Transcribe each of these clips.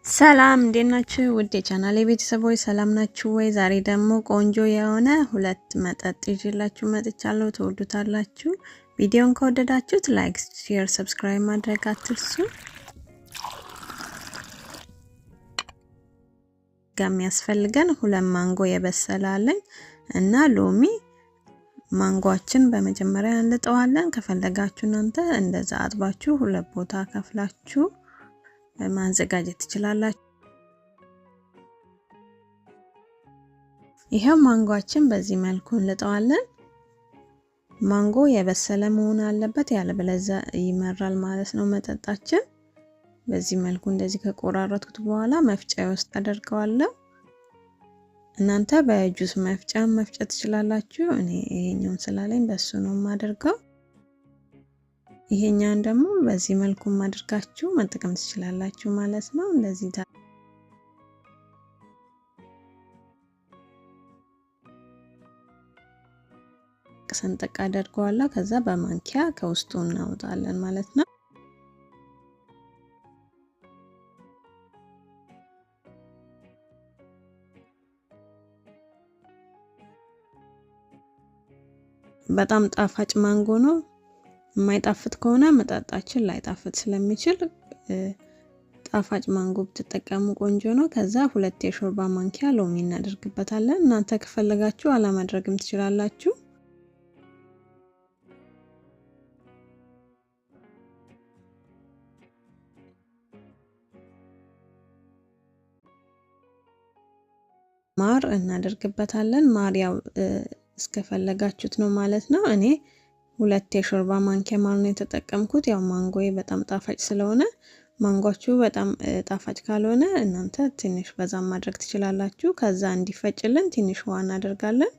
ሰላም እንዴት ናችሁ? ውድ የቻናሌ ቤተሰቦች ሰላም ናችሁ ወይ? ዛሬ ደግሞ ቆንጆ የሆነ ሁለት መጠጥ ይዤላችሁ መጥቻለሁ። ትወዱታላችሁ። ቪዲዮን ከወደዳችሁት ላይክ፣ ሼር፣ ሰብስክራይብ ማድረግ አትርሱ። የሚያስፈልገን ሁለት ማንጎ የበሰለ አለኝ እና ሎሚ። ማንጓችን በመጀመሪያ እንልጠዋለን። ከፈለጋችሁ እናንተ እንደዛ አጥባችሁ ሁለት ቦታ ከፍላችሁ ማዘጋጀት ትችላላችሁ። ይሄው ማንጓችን በዚህ መልኩ እንልጠዋለን። ማንጎ የበሰለ መሆን አለበት፣ ያለበለዚያ ይመራል ማለት ነው መጠጣችን። በዚህ መልኩ እንደዚህ ከቆራረጥኩት በኋላ መፍጫ ውስጥ አደርገዋለሁ። እናንተ በጁስ መፍጫ መፍጨት ትችላላችሁ። እኔ ይሄኛውን ስላለኝ በሱ ነው የማደርገው። ይሄኛውን ደግሞ በዚህ መልኩ ማድረጋችሁ መጠቀም ትችላላችሁ ማለት ነው። እንደዚህ ሰንጠቅ አደርገዋለሁ። ከዛ በማንኪያ ከውስጡ እናወጣለን ማለት ነው። በጣም ጣፋጭ ማንጎ ነው። የማይጣፍጥ ከሆነ መጠጣችን ላይጣፍጥ ስለሚችል ጣፋጭ ማንጎ ብትጠቀሙ ቆንጆ ነው። ከዛ 2 የሾርባ ማንኪያ ሎሚ እናደርግበታለን። እናንተ ከፈለጋችሁ አለማድረግም ትችላላችሁ። ማር እናደርግበታለን። ማር ያው እስከፈለጋችሁት ነው ማለት ነው። እኔ 2 የሾርባ ማንኪያ ማር ነው የተጠቀምኩት። ያው ማንጎዬ በጣም ጣፋጭ ስለሆነ ማንጓችሁ በጣም ጣፋጭ ካልሆነ እናንተ ትንሽ በዛ ማድረግ ትችላላችሁ። ከዛ እንዲፈጭልን ትንሽ ውሃ እናደርጋለን።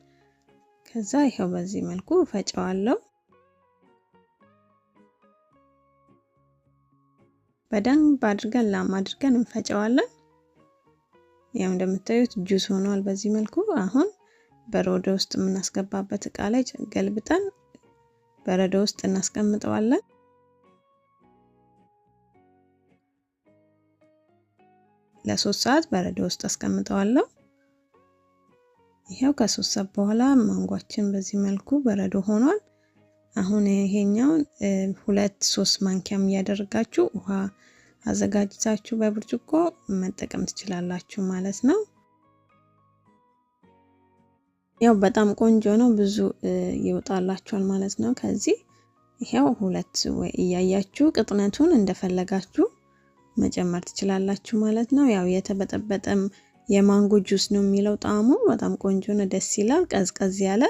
ከዛ ይሄው በዚህ መልኩ ፈጨዋለሁ። በደንብ አድርገን ላም አድርገን እንፈጨዋለን። ያው እንደምታዩት ጁስ ሆኗል በዚህ መልኩ። አሁን በረዶ ውስጥ የምናስገባበት እቃ ላይ ገልብጠን በረዶ ውስጥ እናስቀምጠዋለን። ለ3 ሰዓት በረዶ ውስጥ አስቀምጠዋለሁ። ይሄው ከ3 ሰዓት በኋላ ማንጓችን በዚህ መልኩ በረዶ ሆኗል። አሁን ይሄኛውን 2-3 ማንኪያም እያደረጋችሁ ውሃ አዘጋጅታችሁ በብርጭቆ መጠቀም ትችላላችሁ ማለት ነው። ያው በጣም ቆንጆ ነው፣ ብዙ ይወጣላችኋል ማለት ነው። ከዚህ ይሄው 2 ወይ እያያችሁ ቅጥነቱን እንደፈለጋችሁ መጨመር ትችላላችሁ ማለት ነው። ያው የተበጠበጠም የማንጎ ጁስ ነው የሚለው ጣዕሙ በጣም ቆንጆ ነው፣ ደስ ይላል። ቀዝቀዝ ያለ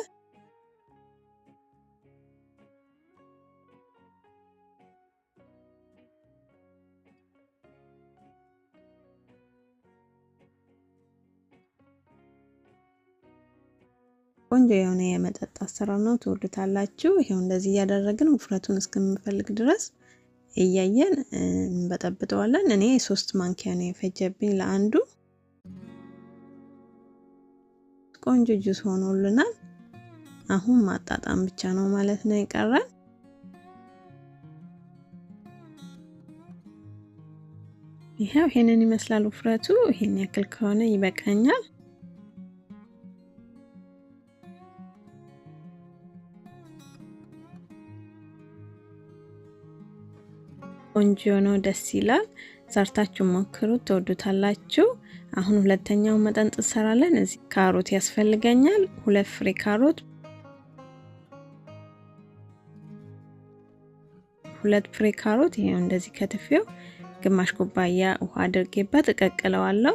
ቆንጆ የሆነ የመጠጥ አሰራር ነው። ትወዱታላችሁ። ይሄው እንደዚህ እያደረግን ውፍረቱን እስከምንፈልግ ድረስ እያየን እንበጠብጠዋለን። እኔ 3 ማንኪያ ነው የፈጀብኝ ለአንዱ። ቆንጆ ጁስ ሆኖልናል። አሁን ማጣጣም ብቻ ነው ማለት ነው የቀረን። ይሄው ይሄንን ይመስላል ውፍረቱ። ይሄን ያክል ከሆነ ይበቃኛል። ቆንጆ ነው፣ ደስ ይላል። ሰርታችሁ ሞክሩት፣ ትወዱታላችሁ። አሁን ሁለተኛው መጠን እንሰራለን። እዚህ ካሮት ያስፈልገኛል። 2 ፍሬ ካሮት፣ 2 ፍሬ ካሮት ይሄው እንደዚህ ከትፌው ግማሽ ኩባያ ውሃ አድርጌበት እቀቅለዋለሁ።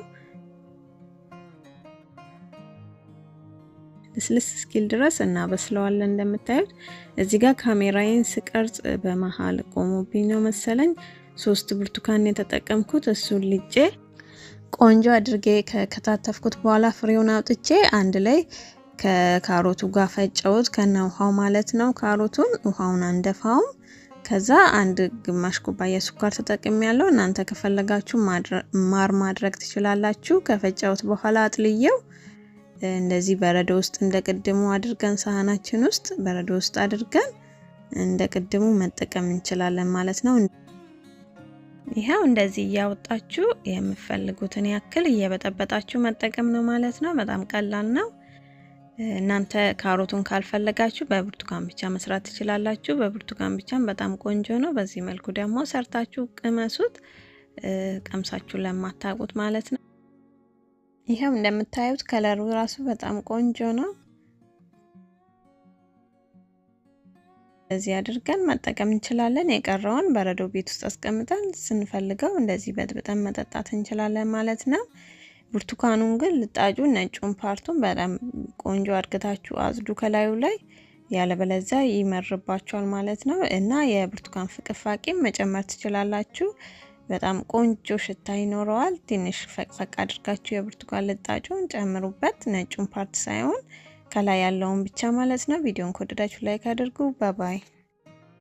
ልስልስ እስኪል ድረስ እናበስለዋለን። እንደምታዩት እዚህ ጋር ካሜራዬን ስቀርጽ በመሃል ቆሞብኝ ነው መሰለኝ 3 ብርቱካን የተጠቀምኩት። እሱን ልጬ ቆንጆ አድርጌ ከከታተፍኩት በኋላ ፍሬውን አውጥቼ አንድ ላይ ከካሮቱ ጋር ፈጨውት ከነ ውሃው ማለት ነው። ካሮቱን ውሃውን አንደፋውም። ከዛ አንድ ግማሽ ኩባያ ስኳር ተጠቅሜያለሁ። እናንተ ከፈለጋችሁ ማር ማድረግ ትችላላችሁ። ከፈጨውት በኋላ አጥልየው እንደዚህ በረዶ ውስጥ እንደቀድሙ አድርገን ሳህናችን ውስጥ በረዶ ውስጥ አድርገን እንደቀድሙ መጠቀም እንችላለን ማለት ነው። ይሄው እንደዚህ እያወጣችሁ የምትፈልጉትን ያክል እየበጠበጣችሁ መጠቀም ነው ማለት ነው። በጣም ቀላል ነው። እናንተ ካሮቱን ካልፈለጋችሁ በብርቱካን ብቻ መስራት ትችላላችሁ። በብርቱካን ብቻም በጣም ቆንጆ ነው። በዚህ መልኩ ደግሞ ሰርታችሁ ቅመሱት፣ ቀምሳችሁ ለማታውቁት ማለት ነው። ይሄው እንደምታዩት ከለሩ ራሱ በጣም ቆንጆ ነው። እዚህ አድርገን መጠቀም እንችላለን። የቀረውን በረዶ ቤት ውስጥ አስቀምጠን ስንፈልገው እንደዚህ በጥብጠን መጠጣት እንችላለን ማለት ነው። ብርቱካኑን ግን ልጣጩን ነጩን ፓርቱን በጣም ቆንጆ አድርጋችሁ አጽዱ ከላዩ ላይ፣ ያለበለዚያ ይመርባችኋል ማለት ነው። እና የብርቱካን ፍቅፋቂም መጨመር ትችላላችሁ። በጣም ቆንጆ ሽታ ይኖረዋል። ትንሽ ፈቅፈቅ አድርጋችሁ የብርቱካን ልጣጩን ጨምሩበት፣ ነጩን ፓርት ሳይሆን ከላይ ያለውን ብቻ ማለት ነው። ቪዲዮን ከወደዳችሁ ላይክ አድርጉ። ባይ ባይ።